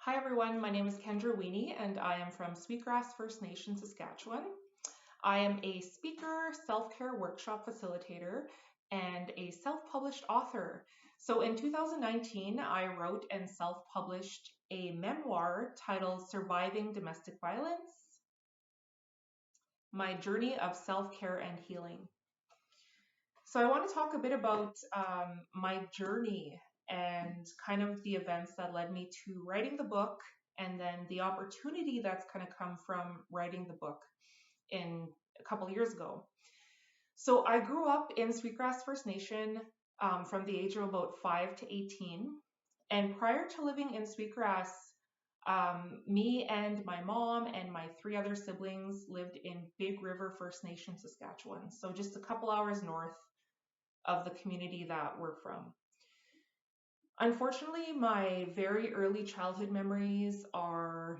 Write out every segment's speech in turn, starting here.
Hi everyone, my name is Kendra Weenie and I am from Sweetgrass First Nation, Saskatchewan. I am a speaker, self-care workshop facilitator, and a self-published author. So in 2019, I wrote and self-published a memoir titled Surviving Domestic Violence, My Journey of Self-Care and Healing. So I want to talk a bit about my journey and kind of the events that led me to writing the book and then the opportunity that's kind of come from writing the book in a couple years ago. So I grew up in Sweetgrass First Nation from the age of about 5 to 18. And prior to living in Sweetgrass, me and my mom and my 3 other siblings lived in Big River First Nation, Saskatchewan. So just a couple hours north of the community that we're from. Unfortunately, my very early childhood memories are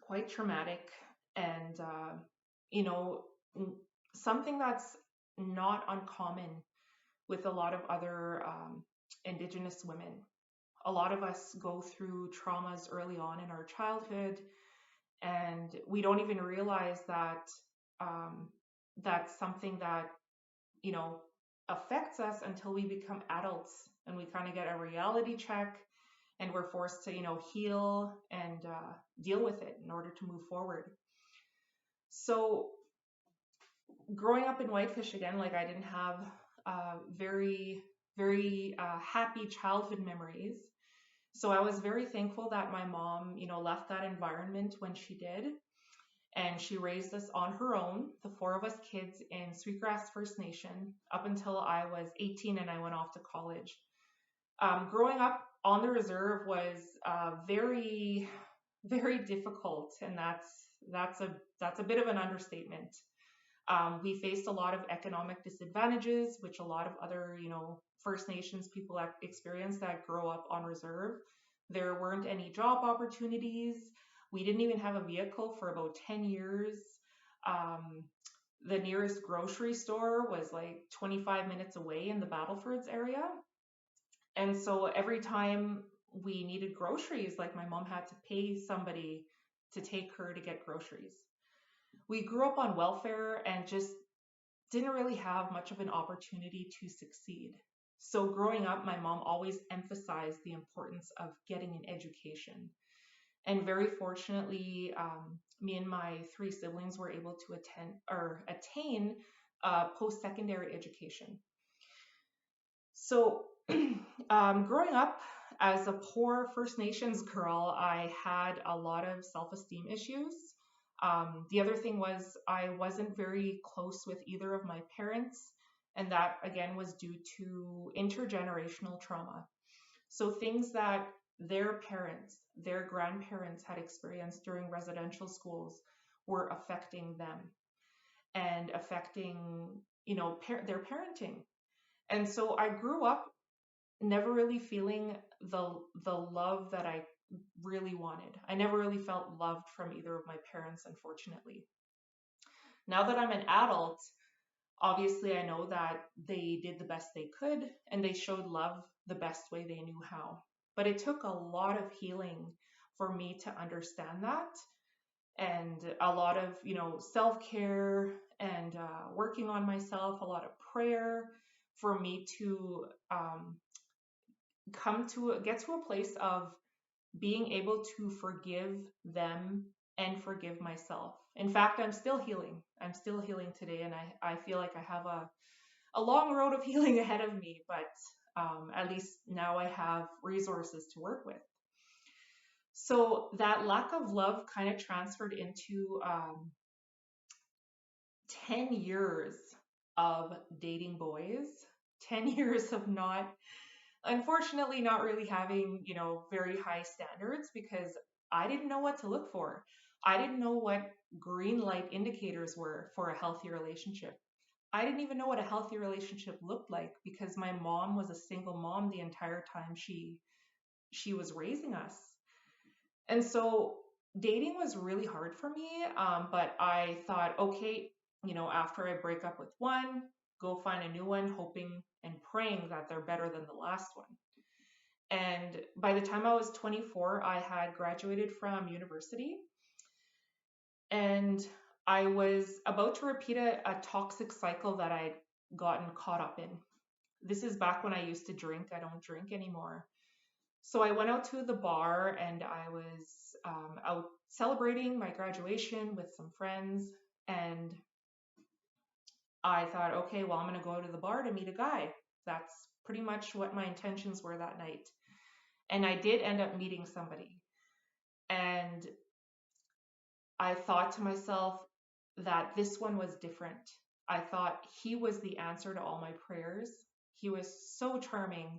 quite traumatic and, you know, something that's not uncommon with a lot of other Indigenous women. A lot of us go through traumas early on in our childhood, and we don't even realize that that's something that, you know, affects us until we become adults and we kind of get a reality check and we're forced to, heal and deal with it in order to move forward. So growing up in Whitefish again, like I didn't have very happy childhood memories. So I was very thankful that my mom, left that environment when she did. And she raised us on her own, the 4 of us kids in Sweetgrass First Nation, up until I was 18 and I went off to college. Growing up on the reserve was very, very difficult, and that's a bit of an understatement. We faced a lot of economic disadvantages, which a lot of other, First Nations people experience that grow up on reserve. There weren't any job opportunities. We didn't even have a vehicle for about 10 years. The nearest grocery store was like 25 minutes away in the Battlefords area. And so every time we needed groceries, like my mom had to pay somebody to take her to get groceries. We grew up on welfare and just didn't really have much of an opportunity to succeed. So growing up, my mom always emphasized the importance of getting an education. And very fortunately, me and my 3 siblings were able to attain post-secondary education. So growing up as a poor First Nations girl, I had a lot of self-esteem issues. The other thing was I wasn't very close with either of my parents, and that again was due to intergenerational trauma. So things that their parents, their grandparents had experienced during residential schools were affecting them and affecting, their parenting. And so I grew up never really feeling the love that I really wanted. I never really felt loved from either of my parents, unfortunately. Now that I'm an adult, obviously I know that they did the best they could and they showed love the best way they knew how. But it took a lot of healing for me to understand that, and a lot of, self-care and working on myself, a lot of prayer for me to get to a place of being able to forgive them and forgive myself. In fact, I'm still healing. I'm still healing today, and I feel like I have a long road of healing ahead of me, but at least now I have resources to work with. So that lack of love kind of transferred into 10 years of dating boys, 10 years of unfortunately not really having, very high standards, because I didn't know what to look for. I didn't know what green light indicators were for a healthy relationship. I didn't even know what a healthy relationship looked like, because my mom was a single mom the entire time she was raising us. And so dating was really hard for me, but I thought, okay, after I break up with one, go find a new one, hoping and praying that they're better than the last one. And by the time I was 24, I had graduated from university, and I was about to repeat a toxic cycle that I'd gotten caught up in. This is back when I used to drink. I don't drink anymore. So I went out to the bar, and I was out celebrating my graduation with some friends. And I thought, okay, well, I'm going to go to the bar to meet a guy. That's pretty much what my intentions were that night. And I did end up meeting somebody. And I thought to myself that this one was different. I thought he was the answer to all my prayers. He was so charming,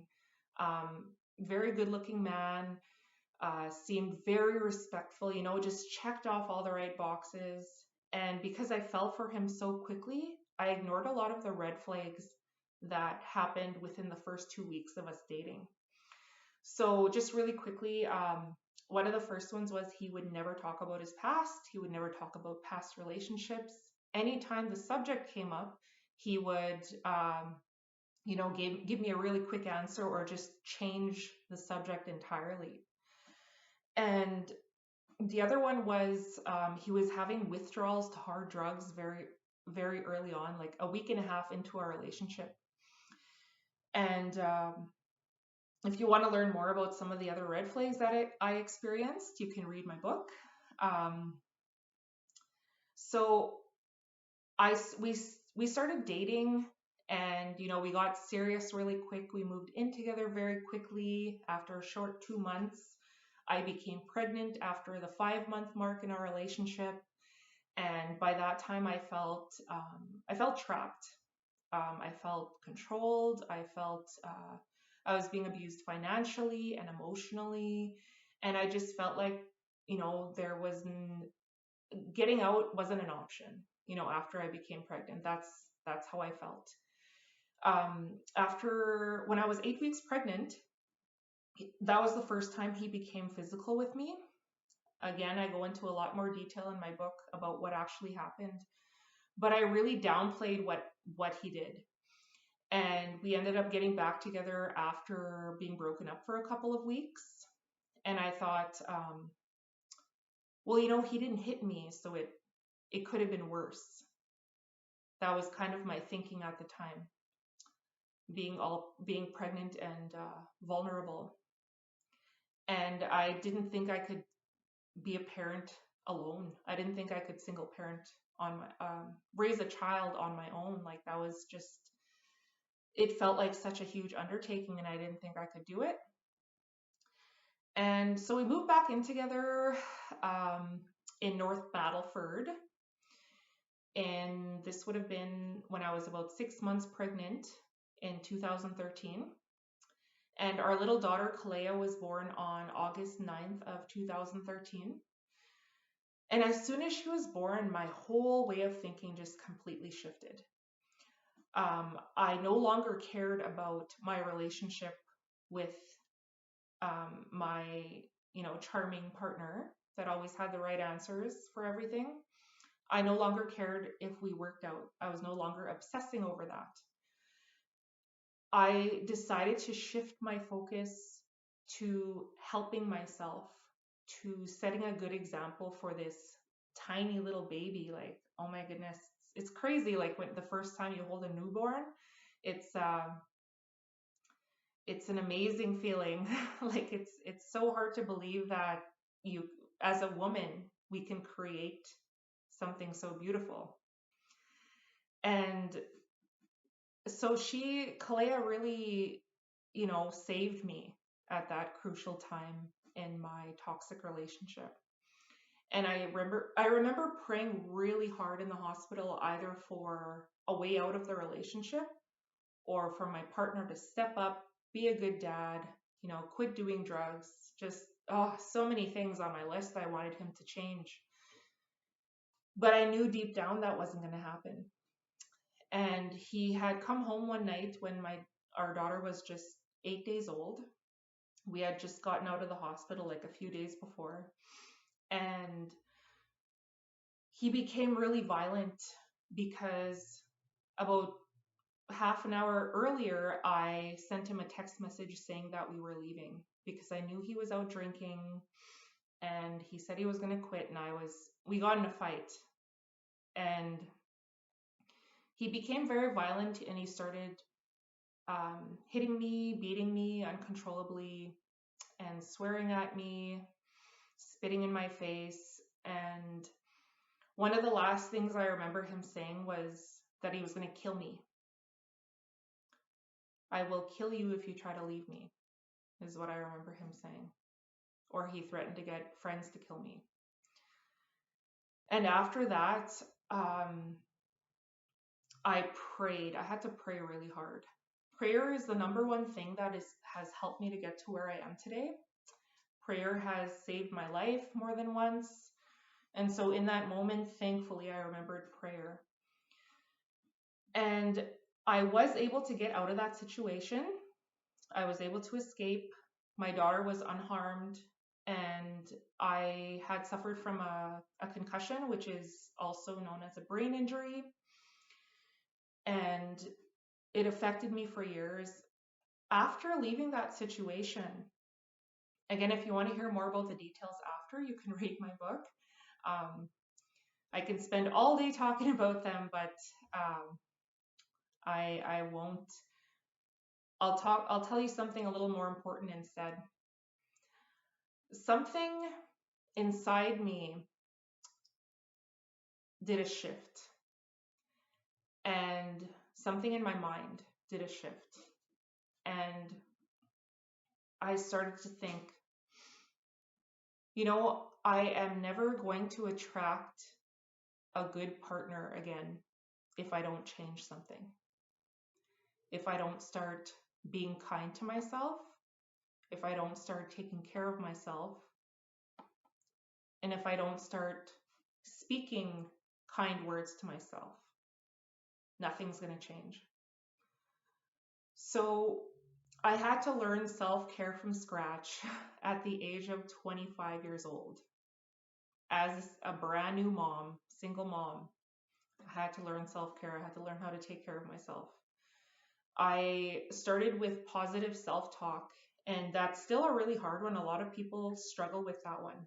very good looking man, seemed very respectful, just checked off all the right boxes. And because I fell for him so quickly, I ignored a lot of the red flags that happened within the first 2 weeks of us dating. So just really quickly, one of the first ones was he would never talk about his past. He would never talk about past relationships. Anytime the subject came up, he would, give me a really quick answer or just change the subject entirely. And the other one was he was having withdrawals to hard drugs very, very early on, like a week and a half into our relationship. And if you want to learn more about some of the other red flags that I experienced, you can read my book. So we started dating, and we got serious really quick. We moved in together very quickly. After a short 2 months, I became pregnant after the 5-month mark in our relationship, and by that time I felt trapped. I felt controlled. I felt I was being abused financially and emotionally, and I just felt like there was getting out wasn't an option. After I became pregnant, that's how I felt. After when I was 8 weeks pregnant, that was the first time he became physical with me. Again, I go into a lot more detail in my book about what actually happened, but I really downplayed what he did. And we ended up getting back together after being broken up for a couple of weeks. And I thought, well, he didn't hit me, so it could have been worse. That was kind of my thinking at the time, being pregnant and vulnerable. And I didn't think I could be a parent alone. I didn't think I could single parent on my raise a child on my own. Like, that was just, it felt like such a huge undertaking, and I didn't think I could do it. And so we moved back in together in North Battleford. And this would have been when I was about 6 months pregnant in 2013. And our little daughter, Kalea, was born on August 9th of 2013. And as soon as she was born, my whole way of thinking just completely shifted. I no longer cared about my relationship with my, charming partner that always had the right answers for everything. I no longer cared if we worked out. I was no longer obsessing over that. I decided to shift my focus to helping myself, to setting a good example for this tiny little baby. Like, oh my goodness, it's crazy. Like, when the first time you hold a newborn, it's an amazing feeling. Like, it's so hard to believe that you, as a woman, we can create something so beautiful. And so Kalea really, saved me at that crucial time in my toxic relationship. And I remember praying really hard in the hospital, either for a way out of the relationship or for my partner to step up, be a good dad, quit doing drugs. Just, so many things on my list I wanted him to change. But I knew deep down that wasn't going to happen. And he had come home one night when our daughter was just 8 days old. We had just gotten out of the hospital like a few days before. And he became really violent because about half an hour earlier, I sent him a text message saying that we were leaving because I knew he was out drinking and he said he was going to quit. And we got in a fight and he became very violent and he started hitting me, beating me uncontrollably, and swearing at me, spitting in my face. And one of the last things I remember him saying was that he was going to kill me. I will kill you if you try to leave me, is what I remember him saying. Or he threatened to get friends to kill me. And after that, I prayed. I had to pray really hard. Prayer is the number one thing that has helped me to get to where I am today. Prayer has saved my life more than once. And so in that moment, thankfully, I remembered prayer. And I was able to get out of that situation. I was able to escape. My daughter was unharmed. And I had suffered from a concussion, which is also known as a brain injury. And it affected me for years. After leaving that situation, again, if you want to hear more about the details after, you can read my book. I can spend all day talking about them, but I won't. I'll tell you something a little more important instead. Something inside me did a shift, and something in my mind did a shift. And I started to think, I am never going to attract a good partner again if I don't change something. If I don't start being kind to myself, if I don't start taking care of myself, and if I don't start speaking kind words to myself, nothing's going to change. So I had to learn self-care from scratch at the age of 25 years old. As a brand new mom, single mom, I had to learn self-care. I had to learn how to take care of myself. I started with positive self-talk, and that's still a really hard one. A lot of people struggle with that one.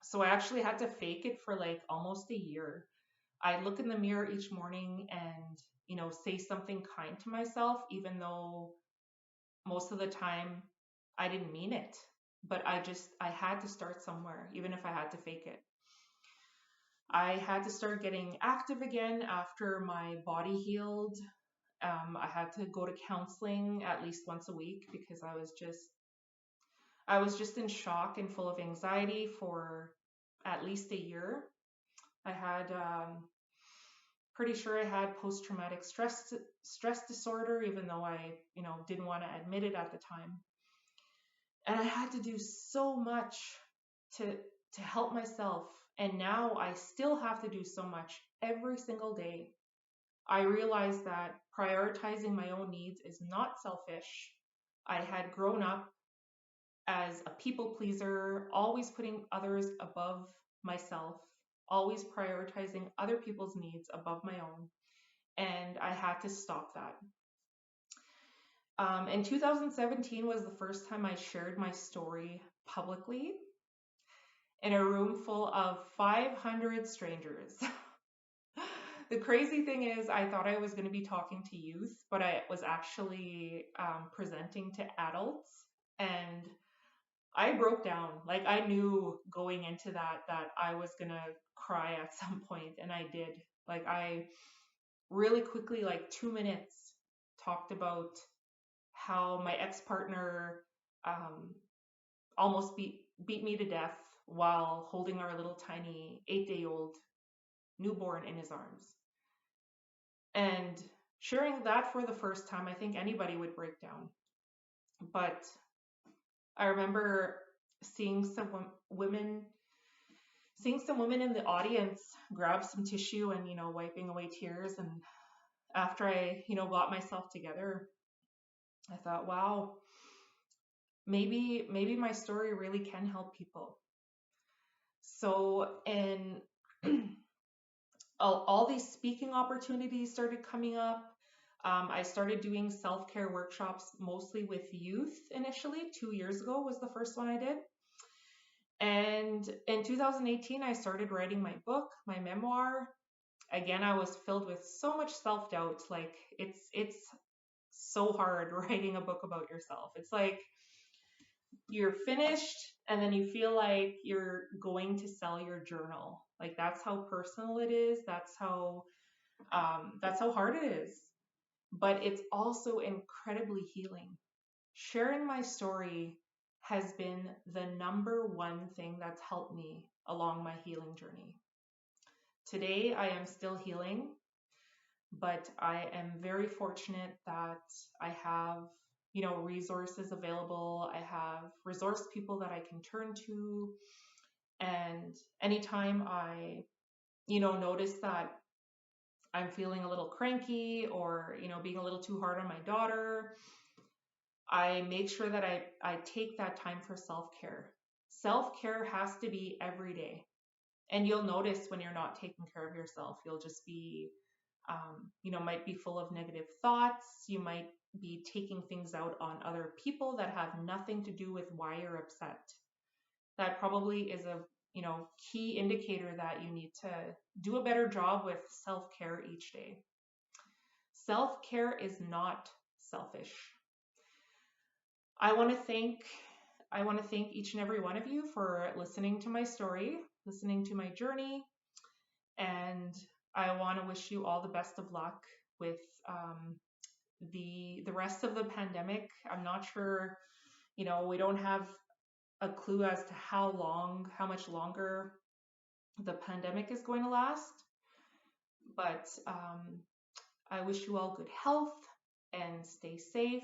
So I actually had to fake it for like almost a year. I look in the mirror each morning and, say something kind to myself, even though most of the time I didn't mean it. But I had to start somewhere, even if I had to fake it. I had to start getting active again after my body healed. I had to go to counseling at least once a week because I was just in shock and full of anxiety for at least a year. I had pretty sure I had post-traumatic stress disorder, even though I didn't want to admit it at the time. And I had to do so much to help myself. And now I still have to do so much every single day. I realized that prioritizing my own needs is not selfish. I had grown up as a people pleaser, always putting others above myself, always prioritizing other people's needs above my own. And I had to stop that. In 2017 was the first time I shared my story publicly in a room full of 500 strangers. The crazy thing is, I thought I was going to be talking to youth, but I was actually presenting to adults, and I broke down. Like, I knew going into that I was going to cry at some point, and I did. Like, I really quickly, like 2 minutes, talked about how my ex-partner almost beat me to death while holding our little tiny 8-day-old newborn in his arms. And sharing that for the first time, I think anybody would break down. But I remember seeing some women in the audience grab some tissue and, wiping away tears. And after I, got myself together, I thought, wow, maybe my story really can help people. So, and all these speaking opportunities started coming up. I started doing self-care workshops mostly with youth initially. 2 years ago was the first one I did. And in 2018, I started writing my book, my memoir. Again, I was filled with so much self-doubt. Like it's so hard writing a book about yourself. It's like you're finished and then you feel like you're going to sell your journal. Like that's how personal it is. That's how hard it is. But it's also incredibly healing. Sharing my story has been the number one thing that's helped me along my healing journey. Today, I am still healing, but I am very fortunate that I have, resources available. I have resource people that I can turn to. And anytime I, notice that I'm feeling a little cranky or, being a little too hard on my daughter, I make sure that I take that time for self-care. Self-care has to be every day. And you'll notice when you're not taking care of yourself, you'll just be, might be full of negative thoughts. You might be taking things out on other people that have nothing to do with why you're upset. That probably is a, key indicator that you need to do a better job with self-care each day. Self-care is not selfish. I want to thank each and every one of you for listening to my story, listening to my journey, and I want to wish you all the best of luck with the rest of the pandemic. I'm not sure, we don't have a clue as to how much longer the pandemic is going to last, but I wish you all good health and stay safe,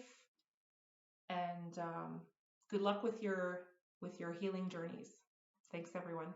and good luck with your healing journeys. Thanks, everyone.